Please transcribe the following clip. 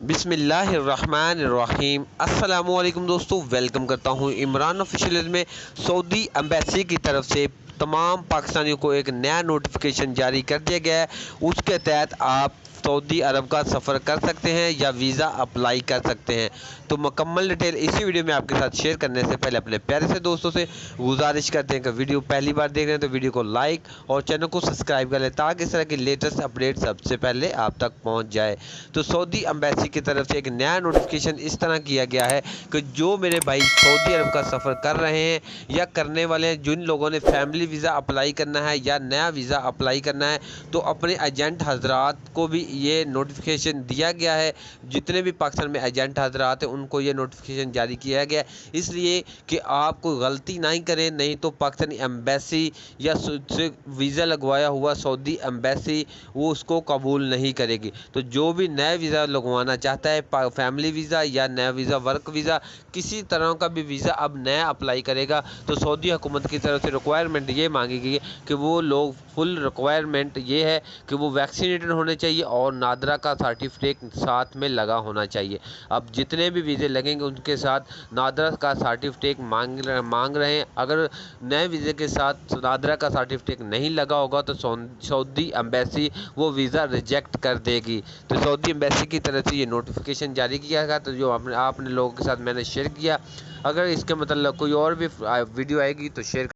बिस्मिल्लाहिर्रहमानिर्रहीम। अस्सलामुअलैकुम दोस्तों, वेलकम करता हूं इमरान ऑफिशियल में। सऊदी एम्बेसी की तरफ से तमाम पाकिस्तानियों को एक नया नोटिफिकेशन जारी कर दिया गया है। उसके तहत आप सऊदी अरब का सफ़र कर सकते हैं या वीज़ा अप्लाई कर सकते हैं। तो मुकम्मल डिटेल इसी वीडियो में आपके साथ शेयर करने से पहले अपने प्यारे से दोस्तों से गुजारिश करते हैं कि वीडियो पहली बार देख रहे हैं तो वीडियो को लाइक और चैनल को सब्सक्राइब कर लें ताकि इस तरह की लेटेस्ट अपडेट सबसे पहले आप तक पहुंच जाए। तो सऊदी एम्बेसी की तरफ से एक नया नोटिफिकेशन इस तरह किया गया है कि जो मेरे भाई सऊदी अरब का सफ़र कर रहे हैं या करने वाले हैं, जिन लोगों ने फैमिली वीज़ा अप्लाई करना है या नया वीज़ा अप्लाई करना है, तो अपने एजेंट हजरात को भी ये नोटिफिकेशन दिया गया है। जितने भी पाकिस्तान में एजेंट हजरात हैं उनको ये नोटिफिकेशन जारी किया गया है, इसलिए कि आप कोई गलती नहीं करें, नहीं तो पाकिस्तानी एम्बेसी या वीज़ा लगवाया हुआ सऊदी एम्बेसी वो उसको कबूल नहीं करेगी। तो जो भी नया वीज़ा लगवाना चाहता है, फैमिली वीज़ा या नया वीज़ा, वर्क वीज़ा, किसी तरह का भी वीज़ा अब नया अप्लाई करेगा तो सऊदी हुकूमत की तरफ से रिक्वायरमेंट ये मांगी गई है कि वो लोग, फुल रिक्वायरमेंट ये है कि वो वैक्सीनेटेड होने चाहिए और नादरा का सर्टिफिकेट साथ में लगा होना चाहिए। अब जितने भी वीज़े लगेंगे उनके साथ नादरा का सर्टिफिकेट मांग रहे हैं। अगर नए वीज़े के साथ नादरा का सर्टिफिकेट नहीं लगा होगा तो सऊदी एम्बेसी वो वीज़ा रिजेक्ट कर देगी। तो सऊदी एम्बेसी की तरफ से ये नोटिफिकेशन जारी किया गया, तो जो आपने लोगों के साथ मैंने शेयर किया। अगर इसके मतलब कोई और भी वीडियो आएगी तो शेयर